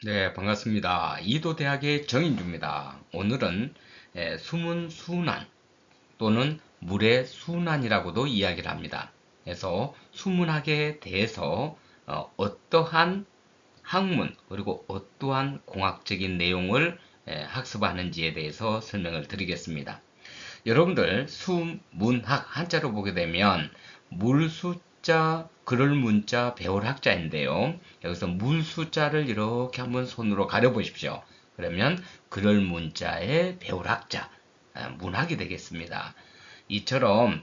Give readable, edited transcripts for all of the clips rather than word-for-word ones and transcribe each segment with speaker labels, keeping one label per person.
Speaker 1: 네, 반갑습니다. 이도대학의 정인주입니다. 오늘은 수문 순환 또는 물의 순환이라고도 이야기를 합니다. 그래서 수문학에 대해서 어떠한 학문 그리고 어떠한 공학적인 내용을 학습하는지에 대해서 설명을 드리겠습니다. 여러분들 수문학 한자로 보게 되면 물수자 그럴 문자 배울 학자인데요. 여기서 물수자를 이렇게 한번 손으로 가려 보십시오. 그러면 그럴 문자의 배울 학자 문학이 되겠습니다. 이처럼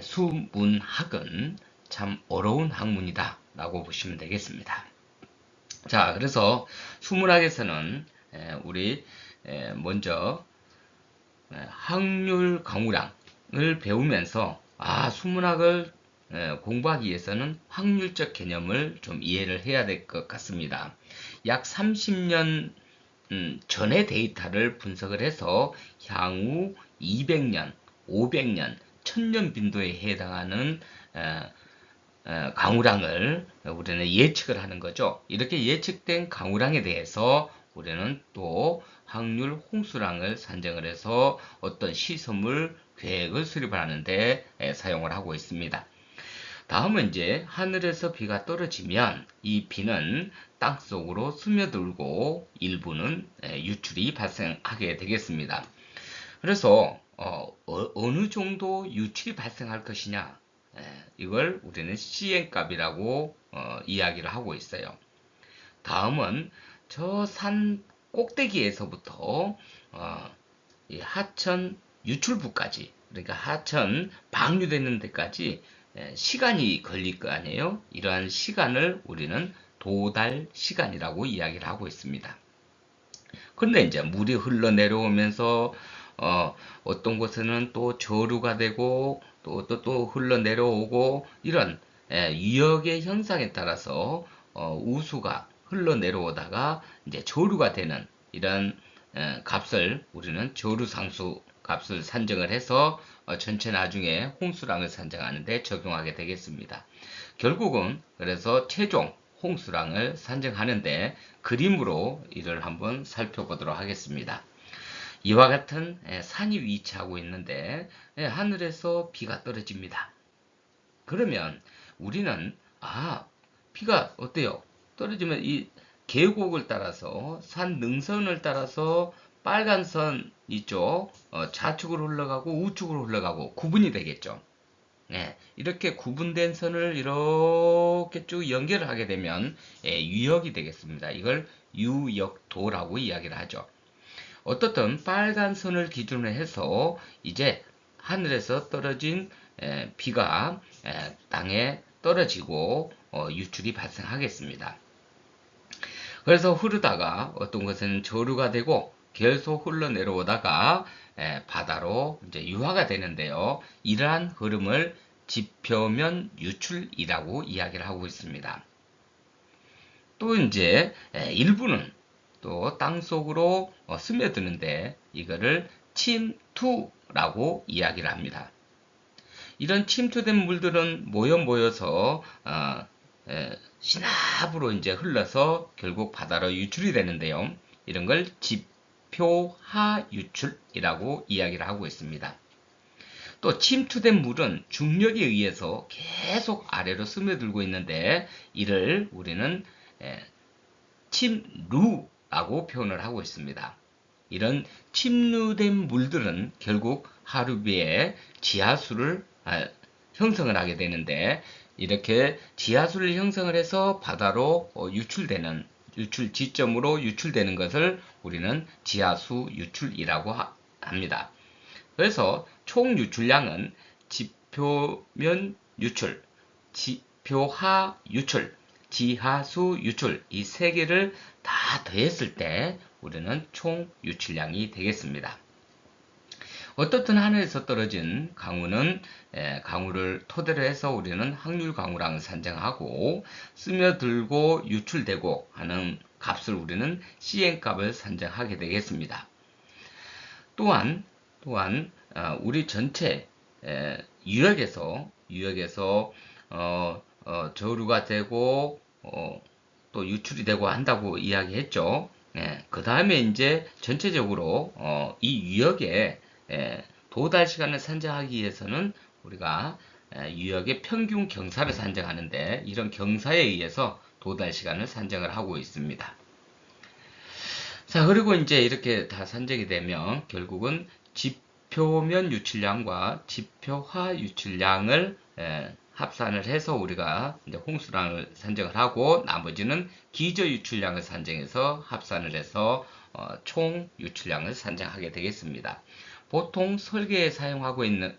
Speaker 1: 수문학은 참 어려운 학문이다 라고 보시면 되겠습니다. 자, 그래서 수문학에서는 우리 먼저 확률 강우량을 배우면서 수문학을 공부하기 위해서는 확률적 개념을 좀 이해를 해야 될 것 같습니다. 약 30년 전의 데이터를 분석을 해서 향후 200년, 500년, 1000년 빈도에 해당하는 강우량을 우리는 예측을 하는 거죠. 이렇게 예측된 강우량에 대해서 우리는 또 확률 홍수량을 산정을 해서 어떤 시설물 계획을 수립하는데 사용을 하고 있습니다. 다음은 이제 하늘에서 비가 떨어지면 이 비는 땅속으로 스며들고 일부는 유출이 발생하게 되겠습니다. 그래서 어느 정도 유출이 발생할 것이냐, 이걸 우리는 시행값이라고 이야기를 하고 있어요. 다음은 저 산 꼭대기에서부터 이 하천 유출부까지, 그러니까 하천 방류되는 데까지 시간이 걸릴 거 아니에요. 이러한 시간을 우리는 도달 시간이라고 이야기를 하고 있습니다. 근데 이제 물이 흘러내려오면서 어떤 곳에는 또 저류가 되고 또 흘러내려오고 이런 유역의 현상에 따라서 우수가 흘러내려오다가 이제 저류가 되는 이런 값을 우리는 저류상수 값을 산정을 해서 전체 나중에 홍수량을 산정하는 데 적용하게 되겠습니다. 결국은 그래서 최종 홍수량을 산정하는데 그림으로 이를 한번 살펴보도록 하겠습니다. 이와 같은 산이 위치하고 있는데 하늘에서 비가 떨어집니다. 그러면 우리는 비가 어때요? 떨어지면 이 계곡을 따라서 산 능선을 따라서 빨간 선 있죠? 좌측으로 흘러가고 우측으로 흘러가고 구분이 되겠죠. 이렇게 구분된 선을 이렇게 쭉 연결을 하게 되면 유역이 되겠습니다. 이걸 유역도라고 이야기를 하죠. 어떻든 빨간 선을 기준으로 해서 이제 하늘에서 떨어진 비가 땅에 떨어지고 유출이 발생하겠습니다. 그래서 흐르다가 어떤 것은 저류가 되고 계속 흘러내려오다가 바다로 이제 유화가 되는데요. 이러한 흐름을 지표면 유출이라고 이야기를 하고 있습니다. 또 이제 일부는 또 땅속으로 스며드는데 이거를 침투라고 이야기를 합니다. 이런 침투된 물들은 모여서 신압으로 이제 흘러서 결국 바다로 유출이 되는데요. 이런 걸 지표하 유출이라고 이야기를 하고 있습니다. 또 침투된 물은 중력에 의해서 계속 아래로 스며들고 있는데 이를 우리는 침루라고 표현을 하고 있습니다. 이런 침루된 물들은 결국 하루비에 지하수를 형성을 하게 되는데 이렇게 지하수를 형성을 해서 바다로 유출되는 유출 지점으로 유출되는 것을 우리는 지하수 유출이라고 합니다. 그래서 총 유출량은 지표면 유출, 지표하 유출, 지하수 유출 이 세 개를 다 더했을 때 우리는 총 유출량이 되겠습니다. 어떻든 하늘에서 떨어진 강우는 강우를 토대로 해서 우리는 확률 강우량을 산정하고 스며들고 유출되고 하는 값을 우리는 CN값을 산정하게 되겠습니다. 또한 우리 전체 유역에서 저류가 되고 또 유출이 되고 한다고 이야기했죠. 그 다음에 이제 전체적으로 이 유역에 도달 시간을 산정하기 위해서는 우리가 유역의 평균 경사를 산정하는데 이런 경사에 의해서 도달 시간을 산정을 하고 있습니다. 자, 그리고 이제 이렇게 다 산정이 되면 결국은 지표면 유출량과 지표화 유출량을 합산을 해서 우리가 이제 홍수량을 산정을 하고 나머지는 기저 유출량을 산정해서 합산을 해서 총 유출량을 산정하게 되겠습니다. 보통 설계에 사용하고 있는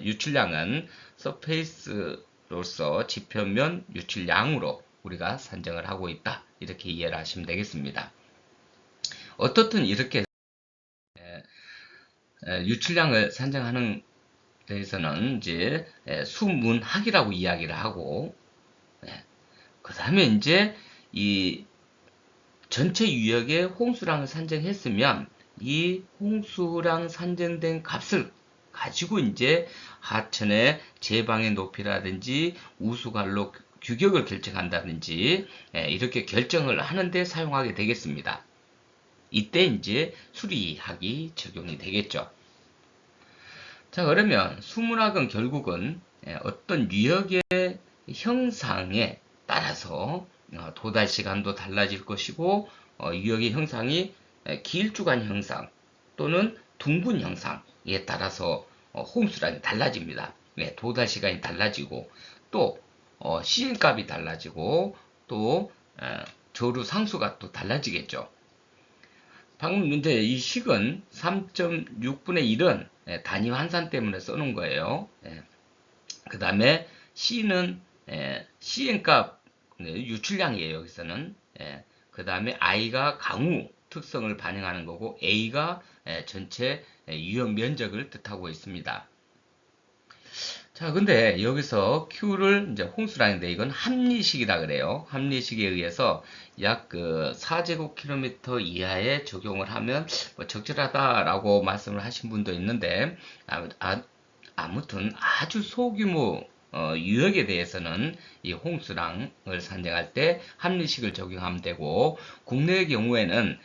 Speaker 1: 유출량은 서페이스로서 지표면 유출량으로 우리가 산정을 하고 있다. 이렇게 이해를 하시면 되겠습니다. 어떻든 이렇게 유출량을 산정하는 데에서는 이제 수문학이라고 이야기를 하고 그 다음에 이제 이 전체 유역의 홍수량을 산정했으면 이 홍수량 산정된 값을 가지고 이제 하천의 제방의 높이라든지 우수관로 규격을 결정한다든지 이렇게 결정을 하는데 사용하게 되겠습니다. 이때 이제 수리학이 적용이 되겠죠. 자, 그러면 수문학은 결국은 어떤 유역의 형상에 따라서 도달 시간도 달라질 것이고 유역의 형상이 길쭉한 형상 또는 둥근 형상에 따라서 홍수량이 달라집니다. 도달 시간이 달라지고 또 시행값이 달라지고 또 저류 상수가 또 달라지겠죠. 방금 이제 이 식은 3.6분의 1은 단위 환산 때문에 써놓은 거예요. 그 다음에 C는 시행값 유출량이에요. 여기서는. 그 다음에 I가 강우 특성을 반영하는 거고 A가 전체 유역 면적을 뜻하고 있습니다. 자, 근데 여기서 Q를 이제 홍수량인데 이건 합리식이라 그래요. 합리식에 의해서 약 4제곱킬로미터 이하에 적용을 하면 뭐 적절하다라고 말씀을 하신 분도 있는데 아무튼 아주 소규모 유역에 대해서는 이 홍수량을 산정할 때 합리식을 적용하면 되고 국내의 경우에는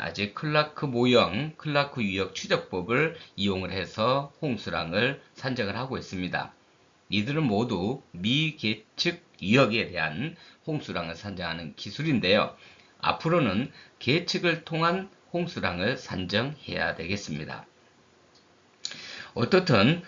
Speaker 1: 아직 클라크 모형, 클라크 유역 추적법을 이용을 해서 홍수량을 산정을 하고 있습니다. 이들은 모두 미계측 유역에 대한 홍수량을 산정하는 기술인데요. 앞으로는 계측을 통한 홍수량을 산정해야 되겠습니다. 어떻든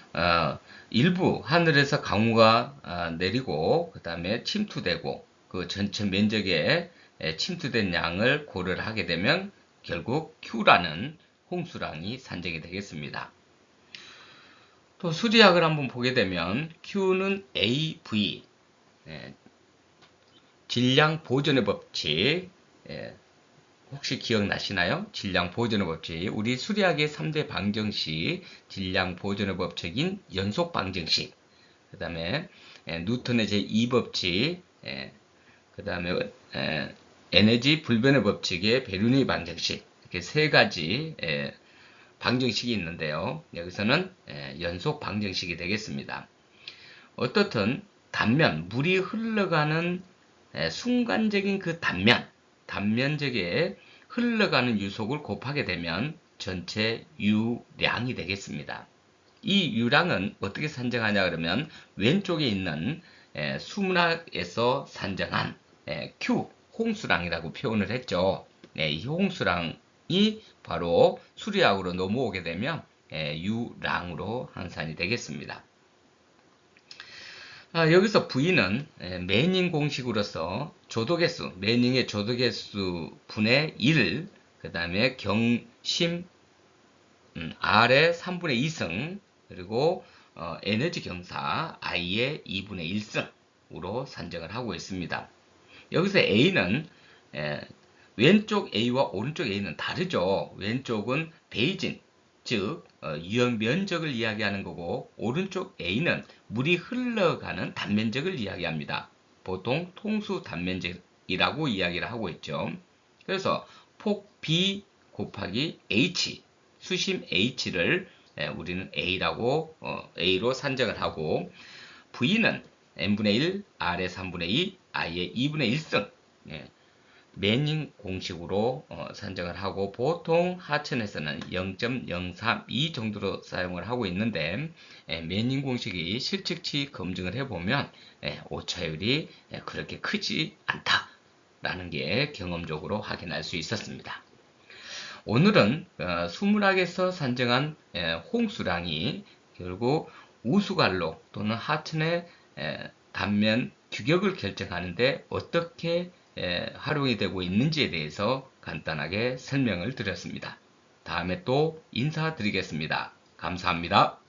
Speaker 1: 일부 하늘에서 강우가 내리고 그 다음에 침투되고 그 전체 면적에 침투된 양을 고려를 하게 되면 결국 Q라는 홍수량이 산정이 되겠습니다. 또 수리학을 한번 보게 되면 Q는 AV 질량 보존의 법칙 혹시 기억나시나요? 질량 보존의 법칙. 우리 수리학의 3대 방정식, 질량 보존의 법칙인 연속 방정식, 그 다음에 뉴턴의 제2법칙, 그 다음에 에너지 불변의 법칙의 베르누이 방정식, 이렇게 세 가지 방정식이 있는데요. 여기서는 연속 방정식이 되겠습니다. 어떻든 단면, 물이 흘러가는 순간적인 그 단면적에 흘러가는 유속을 곱하게 되면 전체 유량이 되겠습니다. 이 유량은 어떻게 산정하냐 그러면 왼쪽에 있는 수문학에서 산정한 Q 홍수량이라고 표현을 했죠. 이 홍수량이 바로 수리학으로 넘어오게 되면 유량으로 환산이 되겠습니다. 여기서 V는 매닝 공식으로서 조도개수, 매닝의 조도개수 분의 1, 그 다음에 경심 R의 3분의 2승, 그리고 에너지 경사 I의 2분의 1승으로 산정을 하고 있습니다. 여기서 A는 왼쪽 A와 오른쪽 A는 다르죠. 왼쪽은 베이진, 즉 유역 면적을 이야기하는 거고 오른쪽 A는 물이 흘러가는 단면적을 이야기합니다. 보통 통수 단면적이라고 이야기를 하고 있죠. 그래서 폭 B 곱하기 H, 수심 H를 우리는 A로 산정을 하고 V는 n분의 1, R의 3분의 2, I의 2분의 1승 매닝 공식으로 산정을 하고 보통 하천에서는 0.032 정도로 사용을 하고 있는데 매닝 공식이 실측치 검증을 해보면 오차율이 그렇게 크지 않다라는 게 경험적으로 확인할 수 있었습니다. 오늘은 수문학에서 산정한 홍수량이 결국 우수관로 또는 하천의 단면 규격을 결정하는데 어떻게 활용이 되고 있는지에 대해서 간단하게 설명을 드렸습니다. 다음에 또 인사드리겠습니다. 감사합니다.